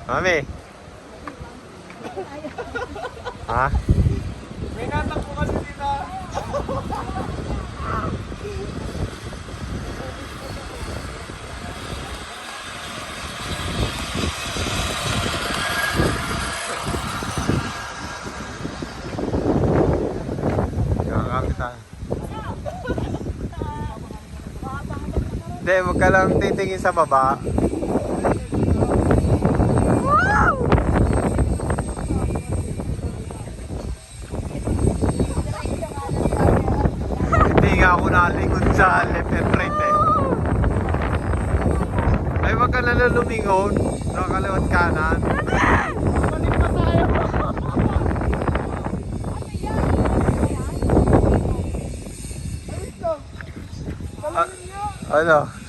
Mami. Ha? May natak po kasi dito. Kakakapit tayo. Hindi, huwag ka lang titingin sa baba. Hindi nga ako nakalikod sa left and right eh. Ay, huwag ka na lumingon. Nakakaliwat kanan. Balik pa tayo. Ano?